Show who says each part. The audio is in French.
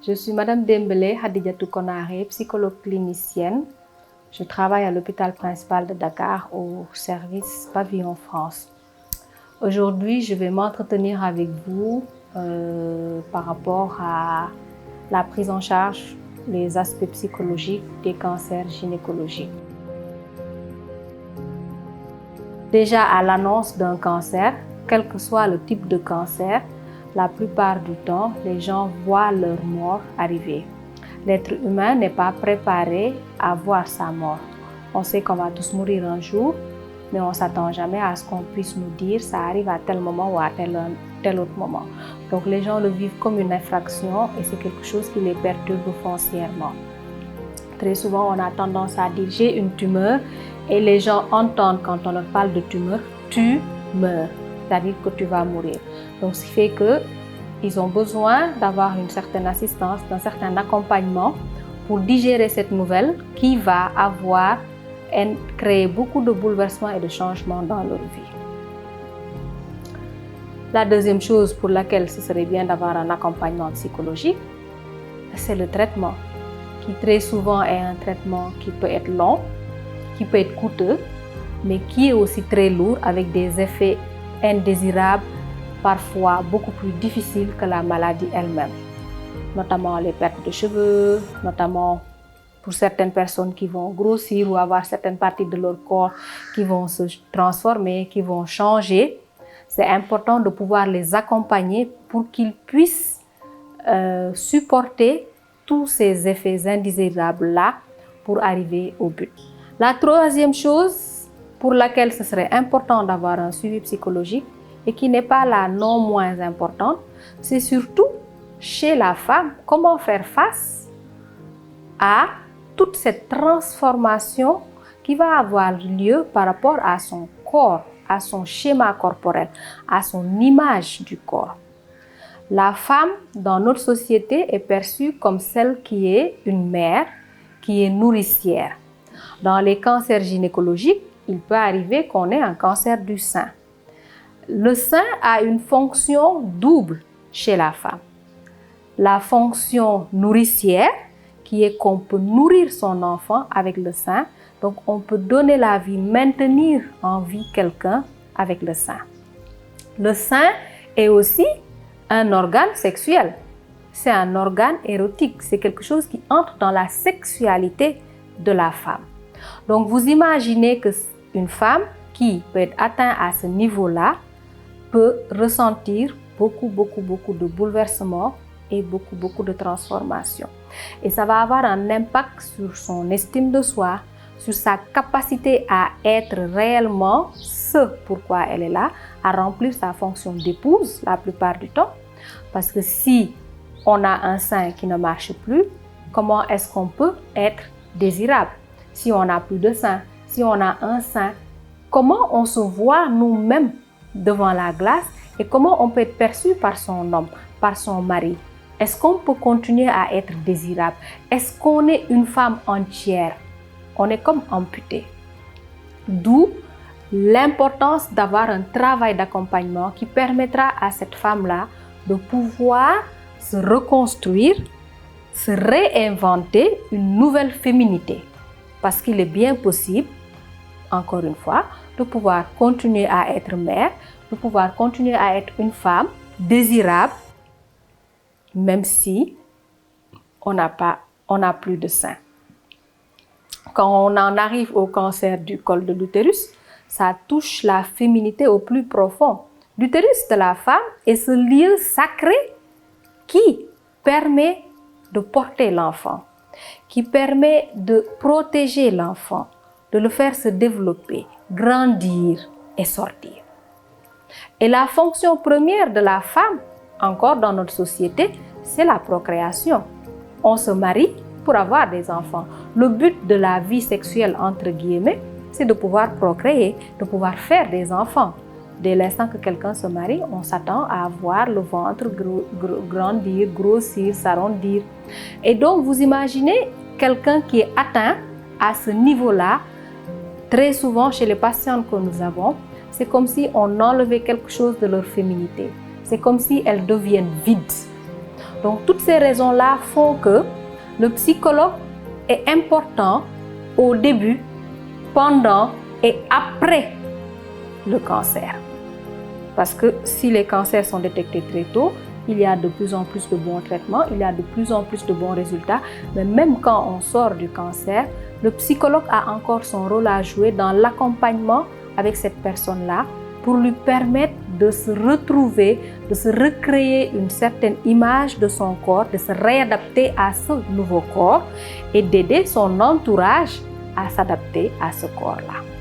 Speaker 1: Je suis Madame Dembélé Hadidiatou Konaré, psychologue clinicienne. Je travaille à l'hôpital principal de Dakar au service Pavillon France. Aujourd'hui, je vais m'entretenir avec vous par rapport à la prise en charge des aspects psychologiques des cancers gynécologiques. Déjà à l'annonce d'un cancer, quel que soit le type de cancer, la plupart du temps, les gens voient leur mort arriver. L'être humain n'est pas préparé à voir sa mort. On sait qu'on va tous mourir un jour, mais on ne s'attend jamais à ce qu'on puisse nous dire ça arrive à tel moment ou à tel autre moment. Donc les gens le vivent comme une infraction et c'est quelque chose qui les perturbe foncièrement. Très souvent, on a tendance à dire j'ai une tumeur et les gens entendent quand on leur parle de tumeur, tu meurs, c'est-à-dire que tu vas mourir. Donc ce qui fait qu'ils ont besoin d'avoir une certaine assistance, d'un certain accompagnement pour digérer cette nouvelle qui va créer beaucoup de bouleversements et de changements dans leur vie. La deuxième chose pour laquelle ce serait bien d'avoir un accompagnement psychologique, c'est le traitement, qui très souvent est un traitement qui peut être long, qui peut être coûteux, mais qui est aussi très lourd avec des effets indésirables, parfois beaucoup plus difficiles que la maladie elle-même, notamment les pertes de cheveux, notamment pour certaines personnes qui vont grossir ou avoir certaines parties de leur corps qui vont se transformer, qui vont changer. C'est important de pouvoir les accompagner pour qu'ils puissent supporter tous ces effets indésirables-là pour arriver au but. La troisième chose pour laquelle ce serait important d'avoir un suivi psychologique et qui n'est pas la non moins importante, c'est surtout chez la femme, comment faire face à toute cette transformation qui va avoir lieu par rapport à son corps, à son schéma corporel, à son image du corps. La femme, dans notre société, est perçue comme celle qui est une mère, qui est nourricière. Dans les cancers gynécologiques, il peut arriver qu'on ait un cancer du sein. Le sein a une fonction double chez la femme. La fonction nourricière, qui est qu'on peut nourrir son enfant avec le sein, donc on peut donner la vie, maintenir en vie quelqu'un avec le sein. Le sein est aussi un organe sexuel. C'est un organe érotique, c'est quelque chose qui entre dans la sexualité de la femme. Donc vous imaginez qu'une femme qui peut être atteinte à ce niveau-là peut ressentir beaucoup de bouleversements et beaucoup de transformations. Et ça va avoir un impact sur son estime de soi, sur sa capacité à être réellement ce pourquoi elle est là, à remplir sa fonction d'épouse la plupart du temps. Parce que si on a un sein qui ne marche plus, comment est-ce qu'on peut être désirable? Si on n'a plus de sein, si on a un sein, comment on se voit nous-mêmes devant la glace et comment on peut être perçu par son homme, par son mari? Est-ce qu'on peut continuer à être désirable? Est-ce qu'on est une femme entière? On est comme amputé. D'où l'importance d'avoir un travail d'accompagnement qui permettra à cette femme-là de pouvoir se reconstruire, se réinventer une nouvelle féminité. Parce qu'il est bien possible, encore une fois, de pouvoir continuer à être mère, de pouvoir continuer à être une femme désirable, même si on n'a plus de sein. Quand on en arrive au cancer du col de l'utérus, ça touche la féminité au plus profond. L'utérus de la femme est ce lieu sacré qui permet de porter l'enfant, qui permet de protéger l'enfant, de le faire se développer, grandir et sortir. Et la fonction première de la femme, encore dans notre société, c'est la procréation. On se marie pour avoir des enfants. Le but de la vie sexuelle, entre guillemets, c'est de pouvoir procréer, de pouvoir faire des enfants. Dès l'instant que quelqu'un se marie, on s'attend à voir le ventre grandir, grossir, s'arrondir. Et donc, vous imaginez quelqu'un qui est atteint à ce niveau-là, très souvent chez les patientes que nous avons, c'est comme si on enlevait quelque chose de leur féminité. C'est comme si elles deviennent vides. Donc, toutes ces raisons-là font que le psychologue est important au début, pendant et après le cancer. Parce que si les cancers sont détectés très tôt, il y a de plus en plus de bons traitements, il y a de plus en plus de bons résultats. Mais même quand on sort du cancer, le psychologue a encore son rôle à jouer dans l'accompagnement avec cette personne-là pour lui permettre de se retrouver, de se recréer une certaine image de son corps, de se réadapter à ce nouveau corps et d'aider son entourage à s'adapter à ce corps-là.